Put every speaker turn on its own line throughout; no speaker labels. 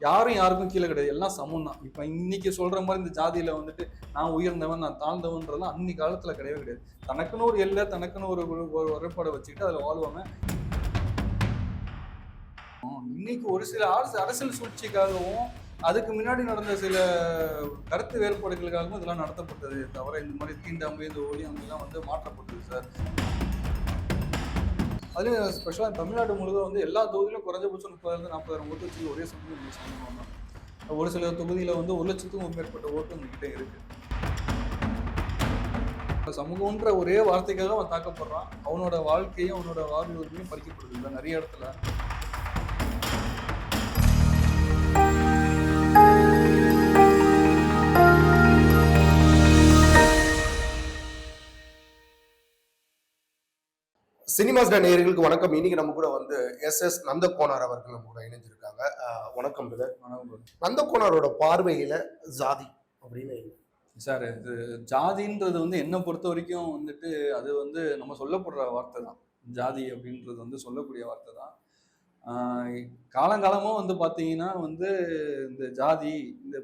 யாரும் யாருக்கும் கீழே கிடையாது, எல்லாம் சமம் தான். இப்போ இன்னைக்கு சொல்ற மாதிரி இந்த ஜாதியில வந்துட்டு நான் உயர்ந்தவன் நான் தாழ்ந்தவன்றதெல்லாம் அன்னைக்கு காலத்துல கிடையவே கிடையாது. தனக்குன்னு ஒரு எல்லை, தனக்குன்னு ஒரு வரைபாடை வச்சுக்கிட்டு அதுல வாழ்வாங்க. இன்னைக்கு ஒரு சில அரசியல் சூழ்ச்சிக்காகவும் அதுக்கு முன்னாடி நடந்த சில கருத்து வேறுபாடுகளுக்காகவும் இதெல்லாம் நடத்தப்பட்டது தவிர இந்த மாதிரி தீண்டாமை இந்த ஒளி எல்லாம் வந்து மாற்றப்பட்டது சார். அதுலேயும் ஸ்பெஷலாக தமிழ்நாடு முழுவதும் வந்து எல்லா தொகுதியிலும் குறைஞ்சபட்சம் 30,000 ஓட்டு வச்சு ஒரே சமூகம் தான். ஒரு சில தொகுதியில் வந்து 1,00,000க்கும் மேற்பட்ட ஓட்டு உங்ககிட்ட இருக்கு. சமூகன்ற ஒரே வார்த்தைக்காக அவன் தாக்கப்படுறான். அவனோட வாழ்க்கையும் அவனோட வாழ்வுரிமையும் பறிக்கப்படுது இல்லை நிறைய இடத்துல.
சினிமாஸ் நேயர்களுக்கு வணக்கம். இன்னைக்கு நம்ம கூட வந்து எஸ் நந்தகோனார் அவர்கள் நம்ம கூட இணைஞ்சிருக்காங்க. வணக்கம் பிரதர். நந்தகோனாரோட பார்வையில ஜாதி அப்படின்னு
சார், இது ஜாதின்றது வந்து என்னை பொறுத்த வரைக்கும் வந்துட்டு அது வந்து நம்ம சொல்லப்படுற வார்த்தை தான். ஜாதி அப்படின்றது வந்து சொல்லக்கூடிய வார்த்தை தான். காலங்காலமாக வந்து பார்த்தீங்கன்னா வந்து இந்த ஜாதி இந்த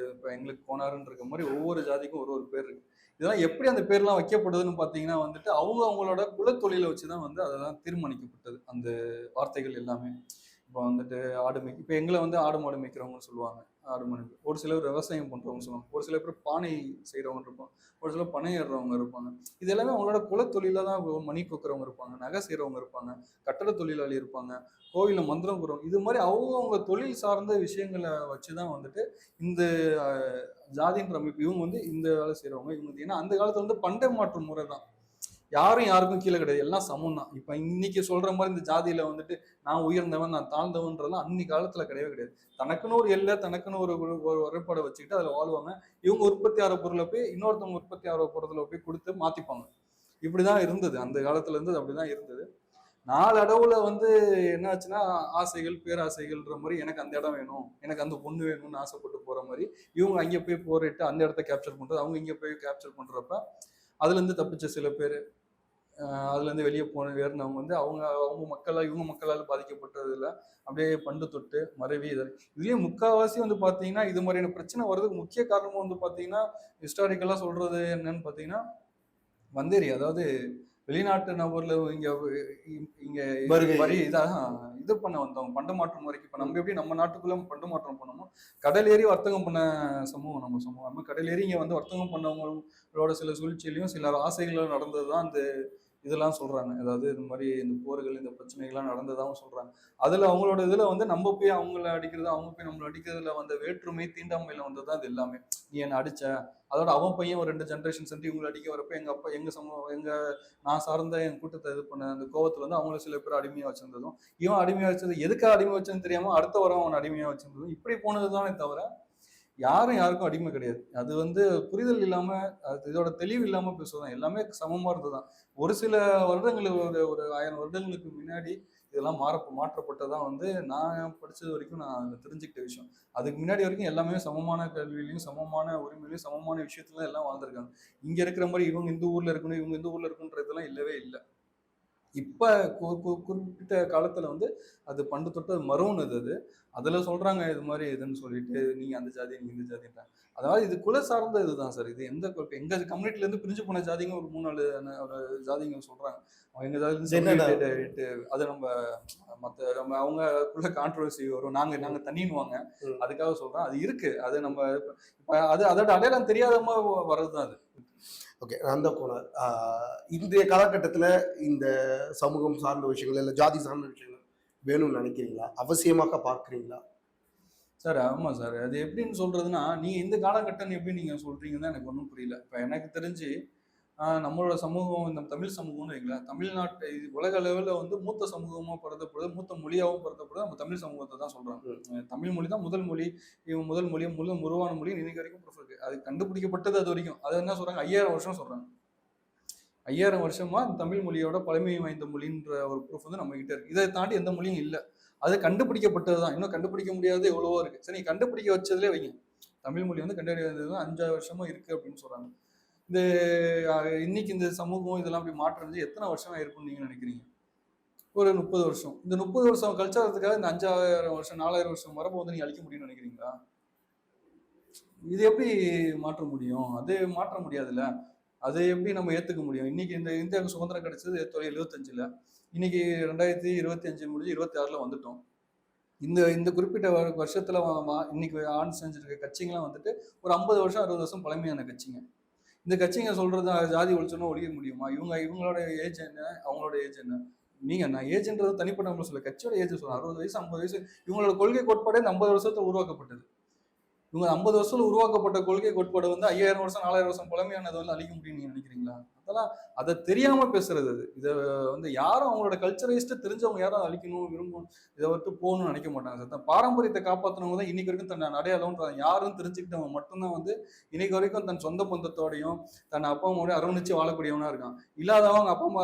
இப்போ எங்களுக்கு கோனாருன்ற இருக்க மாதிரி ஒவ்வொரு ஜாதிக்கும் ஒரு பேர் இருக்கு. இதெல்லாம் எப்படி அந்த பேர்லாம் வைக்கப்படுதுன்னு பார்த்தீங்கன்னா வந்துட்டு அவங்களோட குலத்தொழிலை வச்சு தான் வந்து அதெல்லாம் தீர்மானிக்கப்பட்டது அந்த வார்த்தைகள் எல்லாமே. இப்போ வந்துட்டு இப்போ எங்களை வந்து ஆடு மாடு மேய்க்கிறவங்கன்னு சொல்லுவாங்க. ஆடு மாடு ஒரு சிலர் விவசாயம் பண்ணுறவங்க சொல்லுவாங்க. ஒரு சில பேர் பானை செய்கிறவங்க இருப்பாங்க. ஒரு சிலர் பனை ஏறுறவங்க இருப்பாங்க. இது எல்லாமே அவங்களோட குலத்தொழில தான். மணி கொக்குறவங்க இருப்பாங்க, நகை செய்கிறவங்க இருப்பாங்க, கட்டட தொழிலாளி இருப்பாங்க, கோவிலில் மந்திரம் கூறவங்க. இது மாதிரி அவங்க தொழில் சார்ந்த விஷயங்களை வச்சு தான் வந்துட்டு இந்த ஜாதின்ற அமைப்பு இவங்க வந்து இந்த வேலை செய்கிறவங்க இவங்க. ஏன்னா அந்த காலத்தில் வந்து பண்டை மாற்று முறை தான். யாரும் யாருக்கும் கீழே கிடையாது, எல்லாம் சமம் தான். இப்ப இன்னைக்கு சொல்ற மாதிரி இந்த ஜாதியில வந்துட்டு நான் உயர்ந்தவன் நான் தாழ்ந்தவன்றதெல்லாம் அன்னைக்கு காலத்துல கிடையவே கிடையாது. தனக்குன்னு ஒரு எல்லை, தனக்குன்னு ஒரு வரைபாடை வச்சுக்கிட்டு அதுல வாழ்வாங்க. இவங்க உற்பத்தி ஆகிற பொருளை போய் இன்னொருத்தவங்க உற்பத்தி ஆகிற பொருளை போய் கொடுத்து மாத்திப்பாங்க. இப்படிதான் இருந்தது அந்த காலத்துல இருந்து. அப்படிதான் இருந்தது. நாளடைவுல வந்து என்ன ஆச்சுன்னா ஆசைகள் பேராசைகள்ன்ற மாதிரி எனக்கு அந்த இடம் வேணும், எனக்கு அந்த பொண்ணு வேணும்னு ஆசைப்பட்டு போற மாதிரி இவங்க அங்கே போய் போரிட்டு அந்த இடத்த கேப்சர் பண்றது, அவங்க இங்க போய் கேப்சர் பண்றப்ப அதுல இருந்து தப்பிச்ச சில பேர், அதுல இருந்து வெளியே ஏறினவங்க வந்து அவங்க அவங்க மக்களால் இவங்க மக்களால் பாதிக்கப்பட்டதுல அப்படியே பண்டு தொட்டு மறைவி இதுலயும் முக்கால்வாசி வந்து பாத்தீங்கன்னா இது மாதிரியான பிரச்சனை வர்றதுக்கு முக்கிய காரணமும் வந்து பாத்தீங்கன்னா ஹிஸ்டாரிக்கலா சொல்றது என்னன்னு பாத்தீங்கன்னா வந்தேரி, அதாவது வெளிநாட்டு நபர்ல இங்க இங்க வரி இதாக இது பண்ண வந்தவங்க பண்ட மாற்றம் முறைக்கு. இப்ப நம்ம எப்படி நம்ம நாட்டுக்குள்ள பண்ட மாற்றம் பண்ணணும், கடல் ஏறி வர்த்தகம் பண்ண சமூகம் நம்ம சமூகம். நம்ம கடல் ஏறி இங்க வந்து வர்த்தகம் பண்ணவங்களோட சில சூழ்ச்சியிலையும் சில ஆசைகளும் நடந்ததுதான் அந்த இதெல்லாம் சொல்றாங்க. அதாவது இந்த மாதிரி இந்த போர்கள் இந்த பிரச்சனைகள்லாம் நடந்ததாகவும் சொல்றாங்க. அதுல அவங்களோட இதுல வந்து நம்ம போய் அவங்கள அடிக்கிறது, அவங்க போய் நம்மள அடிக்கிறதுல வந்த வேற்றுமை தீண்டாமையில வந்ததுதான் இது எல்லாமே. நீ என்ன அடிச்ச, அதோட அவன் பையன் ஒரு 2 ஜென்ரேஷன் சென்று இவங்களை அடிக்க வரப்ப எங்க அப்பா எங்க சமூகம் நான் சார்ந்த என் கூட்டத்தை இது பண்ண அந்த கோவத்துல வந்து அவங்கள சில பேர் அடிமையா வச்சிருந்ததும், இவன் அடிமையா வச்சது எதுக்காக அடிமை வச்சதுன்னு தெரியாம அடுத்த வாரம் அவன் அடிமையா வச்சிருந்ததும் இப்படி போனதுதானே தவிர யாரும் யாருக்கும் அடிமை கிடையாது. அது வந்து புரிதல் இல்லாம இதோட தெளிவு இல்லாம பேசுவதுதான். எல்லாமே சமமா இருந்ததுதான். ஒரு சில வருடங்களுக்கு ஒரு 1000 வருடங்களுக்கு முன்னாடி இதெல்லாம் மாற்றப்பட்டதான் வந்து நான் படிச்சது வரைக்கும் நான் தெரிஞ்சுக்கிட்ட விஷயம். அதுக்கு முன்னாடி வரைக்கும் எல்லாமே சமமான கல்வியிலையும் சமமான உரிமையிலையும் சமமான விஷயத்துல எல்லாம் வாழ்ந்திருக்காங்க. இங்க இருக்கிற மாதிரி இவங்க இந்த ஊர்ல இருக்கணும் இவங்க இந்த ஊர்ல இருக்குன்றதெல்லாம் இல்லவே இல்லை. இப்ப குறிப்பிட்ட காலத்துல வந்து அது பண்டு தொட்டு மரவுனது அது. அதுல சொல்றாங்க இது மாதிரி இதுன்னு சொல்லிட்டு நீங்க அந்த ஜாதி நீங்க இந்த ஜாதின்ற. அதாவது இது குல சார்ந்த இதுதான் சார். இது எங்க கம்யூனிட்டில இருந்து பிரிஞ்சு போன ஜாதிங்க ஒரு 3-4 ஜாதிங்க சொல்றாங்க. எங்க ஜாதி அது நம்ம அவங்களுக்குள்ள கான்ட்ரவர்சி வரும். நாங்க தண்ணின்னுவாங்க. அதுக்காக சொல்றேன். அது இருக்கு. அது நம்ம அது அதோட அடையாளம் தெரியாதமா வர்றதுதான் அது.
ஓகே, நந்தகோனார் இன்றைய காலகட்டத்தில் இந்த சமூகம் சார்ந்த விஷயங்கள் இல்லை ஜாதி சார்ந்த விஷயங்கள் வேணும்னு நினைக்கிறீங்களா, அவசியமாக பார்க்குறீங்களா?
சார் ஆமா சார். அது எப்படின்னு சொல்றதுன்னா நீங்க இந்த காலகட்டம் எப்படி நீங்க சொல்றீங்கன்னு எனக்கு ஒன்றும் புரியல. இப்போ எனக்கு தெரிஞ்சு நம்மளோட சமூகம் இந்த தமிழ் சமூகம்னு வைங்களேன், தமிழ்நாட்டு உலக அளவில் வந்து மூத்த சமூகமாக பருத்தப்படுது, மூத்த மொழியாகவும் பருத்தப்படுது நம்ம தமிழ் சமூகத்தை தான் சொல்றாங்க. தமிழ் மொழி தான் முதல் மொழி. இவன் முதல் மொழியும் உருவான மொழி இன்னைக்கு வரைக்கும் ப்ரூஃப் இருக்கு. அது கண்டுபிடிக்கப்பட்டது அது வரைக்கும். அது என்ன சொல்றாங்க, 5000 வருஷம் சொல்றாங்க. 5000 வருஷமா தமிழ் மொழியோட பழமை வாய்ந்த மொழின்ற ஒரு ப்ரூஃப் வந்து நம்ம கிட்ட இருக்கு. இதை தாண்டி எந்த மொழியும் இல்லை. அது கண்டுபிடிக்கப்பட்டது தான். இன்னும் கண்டுபிடிக்க முடியாது எவ்வளவோ இருக்கு. சரி, கண்டுபிடிக்க வச்சதுலேயே வைங்க. தமிழ் மொழி வந்து கண்டறியது 5000 வருஷமா இருக்கு அப்படின்னு சொல்றாங்க. இன்னைக்கு இந்த சமூகம் இதெல்லாம் அப்படி மாற்றம் எத்தனை வருஷமா இருக்கும்னு நீங்க நினைக்கிறீங்க? ஒரு 30 வருஷம். இந்த 30 வருஷம் கல்ச்சரத்துக்காக இந்த 5000 வருஷம் 4000 வருஷம் மரபை வந்து நீங்க அழிக்க முடியும்னு நினைக்கிறீங்களா? இது எப்படி மாற்ற முடியும்? அது மாற்ற முடியாதுல்ல. அதை எப்படி நம்ம ஏத்துக்க முடியும்? இன்னைக்கு இந்த இந்தியாவுக்கு சுதந்திரம் கிடைச்சது 1975ல. இன்னைக்கு 2025 முடிஞ்சு 26ல வந்துட்டோம். இந்த இந்த குறிப்பிட்ட வருஷத்துல இன்னைக்கு ஆண்டு செஞ்சிருக்க கட்சிங்கலாம் வந்துட்டு ஒரு 50 வருஷம் 60 வருஷம் பழமையான கட்சிங்க. இந்த கட்சிங்க சொல்றது ஜாதி ஒழிச்சோன்னா ஒழிய முடியுமா? இவங்களோட ஏஜ் என்ன? அவங்களோட ஏஜ் என்ன? நீங்க நான் ஏஜ்ன்றது தனிப்பட்ட நம்ம சொல்ல, கட்சியோட ஏஜ் சொல்றேன். 60 வயசு 50 வயசு இவங்களோட கொள்கை கோட்பாடே இந்த 50 வருஷத்துல உருவாக்கப்பட்டது. இவங்க 50 வருஷத்துல உருவாக்கப்பட்ட கொள்கை கோட்பாடு வந்து 5000 வருஷம் 4000 வருஷம் பழமையானதை வந்து அழிக்க முடியும்னு நீங்க நினைக்கிறீங்களா? அதெல்லாம் அதை தெரியாம பேசுறது அது. இதை வந்து யாரும் அவங்களோட கல்ச்சரைஸ்ட் தெரிஞ்சவங்க யாரும் அதை அழிக்கணும் விரும்பணும் இதை விட்டு போகணும்னு நினைக்க மாட்டாங்க சார். பாரம்பரியத்தை காப்பாற்றினவங்க தான் இன்னைக்கு வரைக்கும் தன் அடையாளம்ன்ற யாரும் தெரிஞ்சுக்கிட்டவங்க மட்டும்தான் வந்து இன்னைக்கு வரைக்கும் தன் சொந்த பந்தத்தோடையும் தன் அப்பா அம்மாவோடய அரவணைச்சு வாழக்கூடியவனா இருக்கான். இல்லாதவங்க அப்பா அம்மா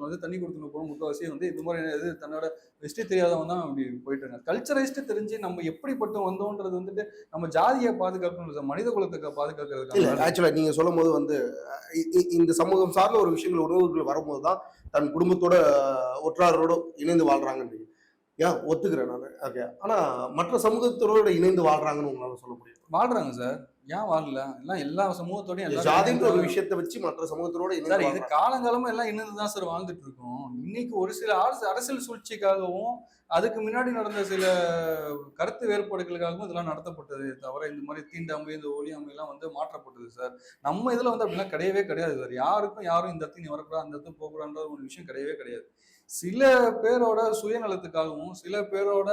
வந்து தண்ணி கொடுத்துன்னு போகணும் முக்கால்வாசி வந்து இது மாதிரி இது தன்னோட ஹிஸ்ட்ரி தெரியாதவங்க தான் அப்படி போயிட்டு இருக்காங்க. கல்ச்சரைஸ்ட் தெரிஞ்சு நம்ம எப்படிப்பட்டு வந்தோன்றது வந்துட்டு நம்ம ஜாதியை பாதுகாக்கணும், மனித குலத்தை பாதுகாக்கிறது.
ஆக்சுவலா நீங்க சொல்லும் போது வந்து இந்த சமூகம் சார்ந்த ஒரு விஷயங்கள் உறவுகள் வரும்போது தான் தன் குடும்பத்தோட ஒற்றாரோட இணைந்து வாழ்றாங்கன்னு ஏன் ஒத்துக்கிறேன் நான். ஓகே, ஆனா மற்ற சமூகத்தோட இணைந்து வாழ்றாங்கன்னு உங்களால சொல்ல முடியும்?
வாழ்றாங்க சார், ஏன் வாழல? எல்லாம் எல்லா சமூகத்தோடையும்
ஜாதின்ற ஒரு விஷயத்தை வச்சு மற்ற சமூகத்தோட
சார் இது காலங்காலமா எல்லாம் இணைந்துதான் சார் வாழ்ந்துட்டு இருக்கோம். இன்னைக்கு ஒரு சில அரசியல் சூழ்ச்சிக்காகவும் அதுக்கு முன்னாடி நடந்த சில கருத்து வேறுபாடுகளுக்காகவும் இதெல்லாம் நடத்தப்பட்டது தவிர இந்த மாதிரி தீண்டாமை இந்த ஒளியாமை எல்லாம் வந்து மாற்றப்பட்டது சார். நம்ம இதுல வந்து அப்படிலாம் கிடையவே கிடையாது சார். யாரும் இந்த இடத்துக்கு நீ வரக்கூடாது அந்த இடத்துக்கு போகக்கூடாதுன்ற ஒரு விஷயம் கிடையவே கிடையாது. சில பேரோட சுயநலத்துக்காகவும் சில பேரோட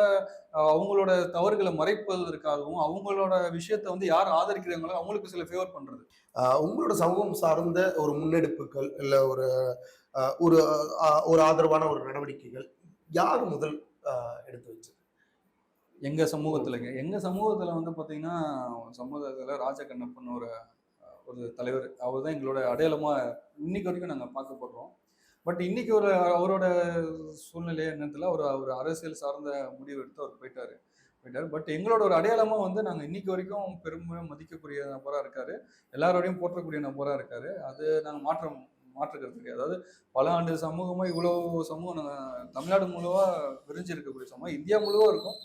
அவங்களோட தவறுகளை மறைப்பதற்காகவும் அவங்களோட விஷயத்த வந்து யார் ஆதரிக்கிறாங்களோ அவங்களுக்கு சில ஃபேவர் பண்றது.
உங்களோட சமூகம் சார்ந்த ஒரு முன்னெடுப்புகள் இல்ல ஒரு ஒரு ஒரு ஆதரவான ஒரு நடவடிக்கைகள் யார் முதல் எடுத்து வச்சது?
எங்க சமூகத்துல வந்து பாத்தீங்கன்னா சமுதாயத்துல ராஜகண்ணப்பன் ஒரு தலைவர், அவர் தான் எங்களோட அடையாளமா இன்னைக்கு வரைக்கும் நாங்க பார்க்கப்படுறோம். பட் இன்னைக்கு அவரோட சூழ்நிலை என்னத்துல அவர் அரசியல் சார்ந்த முடிவு எடுத்து அவர் போயிட்டாரு. பட் எங்களோட ஒரு அடையாளமா வந்து நாங்க இன்னைக்கு வரைக்கும் பெருமை மதிக்கக்கூடிய நபரா இருக்காரு. எல்லாரோடையும் போற்றக்கூடிய நபரா இருக்காரு. அது நாங்க மாற்றுக்கிறது. அதாவது பல ஆண்டு சமூகமா இவ்வளவு சமூகம் நாங்க தமிழ்நாடு முழுவா விரிஞ்சு இருக்கக்கூடிய சமூகம் இந்தியா முழுவா இருக்கும்.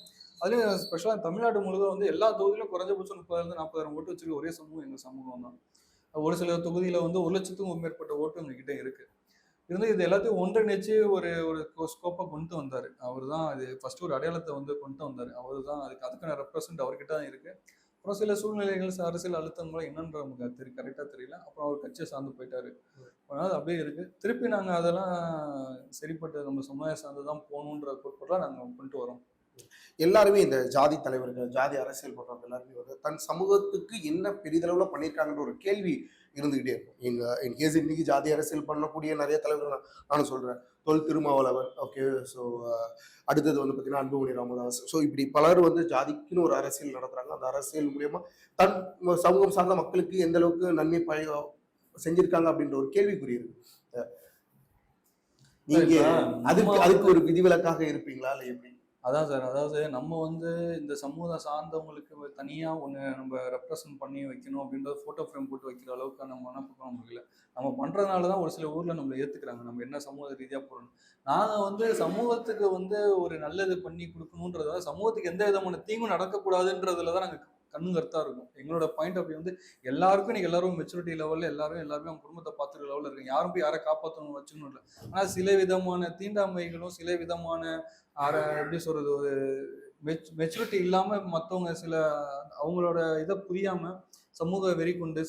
அதுலயும் ஸ்பெஷலா தமிழ்நாடு முழுவதும் வந்து எல்லா தொகுதியிலும் குறைஞ்சபட்சம் 30,000 40,000 ஓட்டு வச்சிருக்க ஒரே சமூகம் எங்க சமூகம் தான். ஒரு சில தொகுதியில வந்து 1,00,000க்கும் மேற்பட்ட ஓட்டு எங்ககிட்ட இருக்கு. இது எல்லாத்தையும் ஒன்றிணைச்சு ஒரு ஸ்கோப்பை கொண்டு வந்தாரு. அவர் தான் அது ஃபர்ஸ்ட் ஒரு அடையாளத்தை வந்து கொண்டு வந்தாரு. அவர் தான் அதுக்கான ரெப்ரசன்ட் அவர்கிட்ட தான் இருக்கு. அப்புறம் சில சூழ்நிலைகள் அரசியல் அழுத்தங்களும் என்னன்ற நமக்கு கரெக்டா தெரியல. அப்புறம் அவர் கட்சியை சார்ந்து போயிட்டாரு. அதனால அப்படியே இருக்கு. திருப்பி நாங்க அதெல்லாம் சரிப்பட்டு நம்ம சமுதாயம் சார்ந்து தான் போகணுன்ற கோட்பாடுலாம் நாங்க கொண்டு வரோம்.
எல்லாருமே இந்த ஜாதி தலைவர்கள் ஜாதி அரசியல் பண்றவங்க எல்லாருமே வந்து தன் சமூகத்துக்கு என்ன பெரிதளவுல பண்ணியிருக்காங்கன்ற ஒரு கேள்வி இருந்துகிட்டே இருக்கும். இன்கேஸ் இன்னைக்கு ஜாதி அரசியல் பண்ணக்கூடிய நிறைய தலைவர்கள் நானும் சொல்றேன். தொல் திருமாவளவன், ஓகே, ஸோ அடுத்தது வந்து பார்த்தீங்கன்னா அன்புமணி ராமதாஸ். ஸோ இப்படி பலர் வந்து ஜாதிக்குன்னு ஒரு அரசியல் நடத்துறாங்க. அந்த அரசியல் மூலியமா தன் சமூகம் சார்ந்த மக்களுக்கு எந்த அளவுக்கு நன்மை செஞ்சிருக்காங்க அப்படின்ற ஒரு கேள்விக்குறி இருக்கு. நீங்க அதுக்கு ஒரு விதிவிலக்காக இருப்பீங்களா இல்லை எப்படி?
அதான் சார், அதாவது நம்ம வந்து இந்த சமூகம் சார்ந்தவங்களுக்கு தனியாக ஒன்று நம்ம ரெப்ரசன்ட் பண்ணி வைக்கணும் அப்படின்றத ஃபோட்டோ ஃப்ரேம் போட்டு வைக்கிற அளவுக்கு நம்ம மனப்பக்கம் நமக்கு இல்லை. நம்ம பண்ணுறதுனால தான் ஒரு சில ஊரில் நம்மளை ஏற்றுக்கிறாங்க, நம்ம என்ன சமூக ரீதியாக போடணும். நாங்கள் வந்து சமூகத்துக்கு வந்து ஒரு நல்லது பண்ணி கொடுக்கணுன்றத, சமூகத்துக்கு எந்த விதமான தீங்கும் நடக்கக்கூடாதுன்றதுல தான் நாங்கள் கண்ணு கருத்தாக இருக்கும். எங்களோட பாயிண்ட் ஆஃப் வியூ வந்து எல்லாருக்கும் இன்னைக்கு எல்லாரும் மெச்சூரிட்டி லெவலில் எல்லாருமே அவங்க குடும்பத்தை பார்த்துக்கிற லெவலில் இருக்காங்க. யாரும் போய் யாரை காப்பாற்றணும் வச்சுக்கணும் இல்லை. ஆனால் சில விதமான தீண்டாமைகளும் சில விதமான எப்படி சொல்றது ஒரு மெச்சூரிட்டி இல்லாம மற்றவங்க சில அவங்களோட இதை புரியாம சமூக வெறி கொண்டு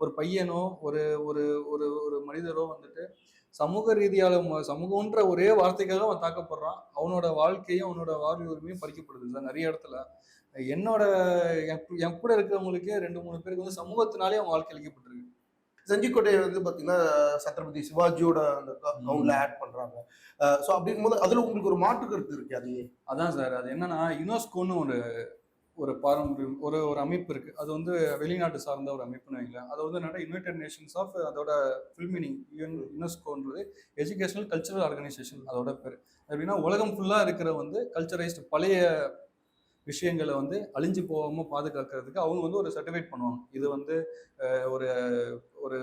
ஒரு பையனோ ஒரு ஒரு ஒரு ஒரு மனிதரோ வந்துட்டு சமூக ரீதியால சமூகன்ற ஒரே வார்த்தைக்காக அவன் தாக்கப்படுறான். அவனோட வாழ்க்கையும் அவனோட வாழ்வு உரிமையும் பறிக்கப்படுது சார் நிறைய இடத்துல. என் கூட இருக்கிறவங்களுக்கே 2-3 பேருக்கு வந்து சமூகத்தினாலே அவங்க வாழ்க்கை அளிக்கப்பட்டிருக்கு.
செஞ்சிக்கோட்டையை வந்து பாத்தீங்கன்னா சத்ரபதி சிவாஜியோட அந்த கவுண்ட்ல ஆட் பண்றாங்க. ஸோ அப்படிங்கும் போது அதுல உங்களுக்கு ஒரு மாற்று கருத்து இருக்கு.
அதான் சார், அது என்னன்னா யுனெஸ்கோன்னு ஒரு பாரம்பரியம் ஒரு அமைப்பு இருக்கு. அது வந்து வெளிநாட்டு சார்ந்த ஒரு அமைப்புன்னு வைங்களேன். அது வந்து என்னன்னா யுனைடெட் நேஷன்ஸ் ஆஃப் அதோட ஃபுல் மீனிங் யுனெஸ்கோன்றது எஜுகேஷனல் கல்ச்சரல் ஆர்கனைசேஷன் அதோட பேர். அப்படின்னா உலகம் ஃபுல்லா இருக்கிற வந்து கல்ச்சரைஸ்டு பழைய விஷயங்களை வந்து அழிஞ்சு போகாம பாதுகாக்கிறதுக்கு அவங்க வந்து ஒரு சர்டிஃபைட் பண்ணுவாங்க. இது வந்து ஒரு ஒரு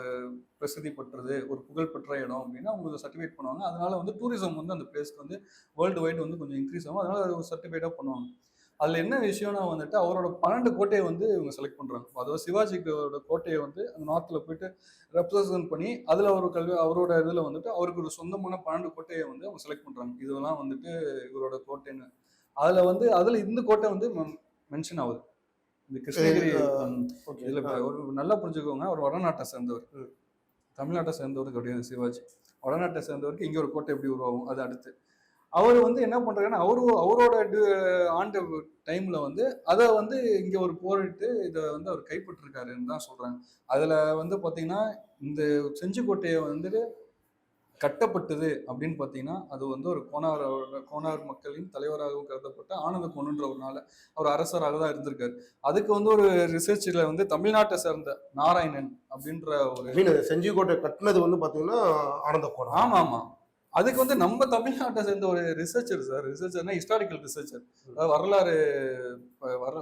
பிரசித்தி பெற்றது, ஒரு புகழ்பெற்ற இடம் அப்படின்னா அவங்க சர்டிஃபைட் பண்ணுவாங்க. அதனால வந்து டூரிசம் வந்து அந்த பிளேஸ்க்கு வந்து வேர்ல்டு வைடு வந்து கொஞ்சம் இன்க்ரீஸ் ஆகும். அதனால அது ஒரு சர்டிஃபைடாக பண்ணுவாங்க. அதுல என்ன விஷயம்னா வந்துட்டு அவரோட 12 கோட்டையை வந்து இவங்க செலக்ட் பண்றாங்க. அதாவது சிவாஜியோட கோட்டையை வந்து அந்த நார்த்ல போயிட்டு ரெப்ரசன்ட் பண்ணி அதுல ஒரு அவரோட இதுல வந்துட்டு அவருக்கு ஒரு சொந்தமான 12 கோட்டையை வந்து அவங்க செலக்ட் பண்றாங்க. இதெல்லாம் வந்துட்டு இவரோட கோட்டைன்னு. அதுல இந்த கோட்டை வந்து மென்ஷன் ஆகுது. இந்த கிருஷ்ணகிரி இதுல ஒரு நல்லா புரிஞ்சுக்கோங்க. அவர் வடநாட்டை சேர்ந்தவர், தமிழ்நாட்டை சேர்ந்தவர் கிடையாது சிவாஜி. வடநாட்டை சேர்ந்தவருக்கு இங்க ஒரு கோட்டை எப்படி உருவாகும் அது அடுத்து. அவர் வந்து என்ன பண்றாருன்னா அவரோட ஆண்டு டைம்ல வந்து அதை வந்து இங்க ஒரு போரிட்டு இதை வந்து அவர் கைப்பற்றிருக்காருன்னு தான் சொல்றாங்க. அதுல வந்து பாத்தீங்கன்னா இந்த செஞ்சிக்கோட்டையை வந்துட்டு கட்டப்பட்டது அப்படின்னு பார்த்தீங்கன்னா அது வந்து ஒரு கோனார் மக்களின் தலைவராகவும் கருதப்பட்ட ஆனந்த கோனுன்ற ஒரு நாள் அவர் அரசராக தான் இருந்திருக்காரு. அதுக்கு வந்து ஒரு ரிசர்ச்ல வந்து தமிழ்நாட்டை சேர்ந்த நாராயணன் அப்படின்ற ஒரு
செஞ்சிக்கோட்டை கட்டினது வந்து பாத்தீங்கன்னா ஆனந்த கோணம்.
ஆமா ஆமா. அதுக்கு வந்து நம்ம தமிழ்நாட்டை சேர்ந்த ஒரு ரிசர்ச்சர் சார், ரிசர்ச்சர்னா ஹிஸ்டாரிக்கல் ரிசர்ச்சர், அதாவது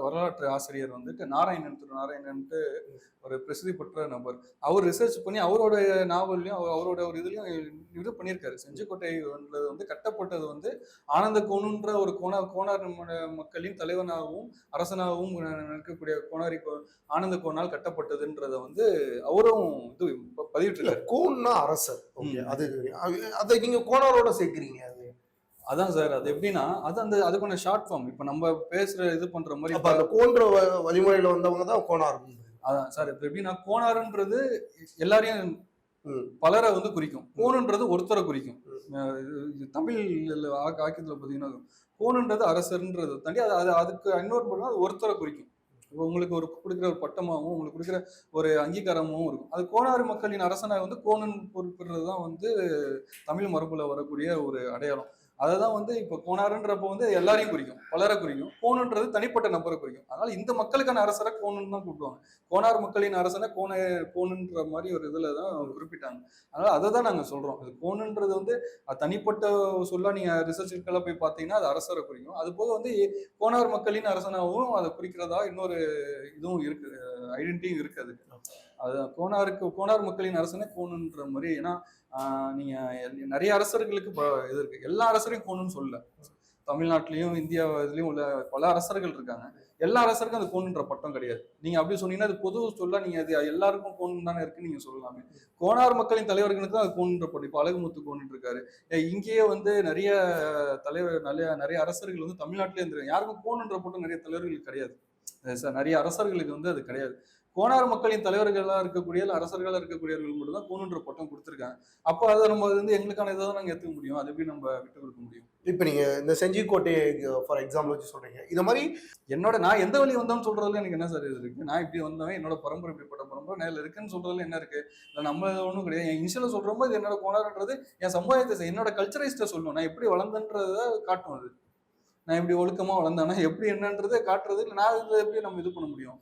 வரலாற்று ஆசிரியர் வந்துட்டு நாராயணன்ட்டு ஒரு பிரசித்தி பெற்ற நபர். அவர் ரிசர்ச் பண்ணி அவரோட நாவல்லையும் அவரோட ஒரு இதுலையும் இது பண்ணியிருக்காரு. செஞ்சிக்கோட்டை வந்து கட்டப்பட்டது வந்து ஆனந்த கோனுன்ற ஒரு கோனார் மக்களின் தலைவனாகவும் அரசனாகவும் இருக்கக்கூடிய ஆனந்த கோனால் கட்டப்பட்டதுன்றத வந்து அவரும் இது பதிவிட்டிருக்காரு.
கோன்னா அரசர். அது அதை நீங்க கோனாரோட சேர்க்கிறீங்க.
அதான் சார், அது எப்படின்னா அதுக்கான ஷார்ட் ஃபார்ம். இப்ப நம்ம பேசுற இது பண்ற மாதிரி
அந்த கோன்ற வழிமுறையில வந்தவங்க தான் கோனார்.
அதான் சார், இப்ப எப்படின்னா கோனாருன்றது எல்லாரையும் பலரை வந்து குறிக்கும், கோனுன்றது ஒருத்தரை குறிக்கும். தமிழ் ஆக்கியத்துல பாத்தீங்கன்னா கோனுன்றது அரசர்ன்றது தாண்டி அதுக்கு இன்னொரு பொருள் அது ஒருத்தரை குறிக்கும். உங்களுக்கு ஒரு கொடுக்குற ஒரு பட்டமாகவும் உங்களுக்கு கொடுக்குற ஒரு அங்கீகாரமும் இருக்கும். அது கோனார் மக்களின் அரசனாக வந்து கோனன் பொறுப்புறது தான் வந்து தமிழ் மரபுல வரக்கூடிய ஒரு அடையாளம். அதை தான் வந்து இப்போ கோனாருன்றப்போ வந்து எல்லாரையும் குறிக்கும், பலரை குறிக்கும். கோனுன்றது தனிப்பட்ட நபரை குறிக்கும். அதனால இந்த மக்களுக்கான அரசரை கோனுன்னு தான் கூப்பிடுவாங்க. கோனார் மக்களின் அரசனை கோனுன்ற மாதிரி ஒரு இதுல தான் குறிப்பிட்டாங்க. அதனால அதை தான் நாங்கள் சொல்றோம். இது கோனுன்றது வந்து தனிப்பட்ட சொல்ல நீங்க ரிசர்ச்சுக்கெல்லாம் போய் பார்த்தீங்கன்னா அது அரசரை குறிக்கும். அது போக வந்து கோனார் மக்களின் அரசனாகவும் அதை குறிக்கிறதா இன்னொரு இதுவும் இருக்கு, ஐடென்டிட்டியும் இருக்கு அதுக்கு. அதுதான் கோனார் மக்களின் அரசனே கோனுன்ற மாதிரி. ஏன்னா நீங்க நிறைய அரசர்களுக்கு இது இருக்கு, எல்லா அரசரையும் கோணுன்னு சொல்லல. தமிழ்நாட்டிலையும் இந்தியா இதுலயும் உள்ள பல அரசர்கள் இருக்காங்க. எல்லா அரசருக்கும் அது கோணுன்ற பட்டம் கிடையாது. நீங்க அப்படி சொன்னீங்கன்னா அது பொது சொல்ல நீங்க அது எல்லாருக்கும் கோணு தானே இருக்குன்னு நீங்க சொல்லலாமே. கோனார் மக்களின் தலைவர்களுக்கு தான் அது கோணுன்ற பட்டம். இப்போ அழகுமுத்து கோணுன்னு இருக்காரு. இங்கேயே வந்து நிறைய நிறைய அரசர்கள் வந்து தமிழ்நாட்டிலே இருந்திருக்காங்க. யாருக்கும் கோணுன்ற பட்டம் நிறைய தலைவர்களுக்கு கிடையாது. நிறைய அரசர்களுக்கு வந்து அது கிடையாது. கோனார் மக்களின் தலைவர்களாக இருக்கக்கூடிய அரசர்களாக இருக்கக்கூடியவர்கள் மட்டும் தான் கோனுன்ற பட்டம் கொடுத்துருக்காங்க. அப்போ அதை நம்ம வந்து எங்களுக்கான இதை தான் நாங்கள் ஏற்றுக்க முடியும். அது எப்படி நம்ம விட்டு கொடுக்க முடியும்?
இப்போ நீங்க இந்த செஞ்சிக்கோட்டையை ஃபார் எக்ஸாம்பிள் வச்சு சொல்றீங்க. இந்த மாதிரி
நான் எந்த வழி வந்தோம்னு சொல்றதுல எனக்கு என்ன சார் இது இருக்கு? நான் இப்படி வந்தவன், என்னோட பரம்பரை இப்படிப்பட்ட பரம்பரை நேரில் இருக்குன்னு சொல்றதுல என்ன இருக்கு? இல்லை நம்ம ஒன்றும் கிடையாது. என் இனிஷியல சொல்றப்போ இது என்னோட கோனார்ன்றது என் சமுதாயத்தை என்னோட கல்ச்சரைஸ்ட்டை சொல்லணும். நான் எப்படி வளர்ந்தன்றதை காட்டும். அது நான் எப்படி ஒழுக்கமா வளர்ந்தேன்னா எப்படி என்னன்றதை காட்டுறது. இல்லை நான் இதை எப்படி நம்ம இது பண்ண முடியும்?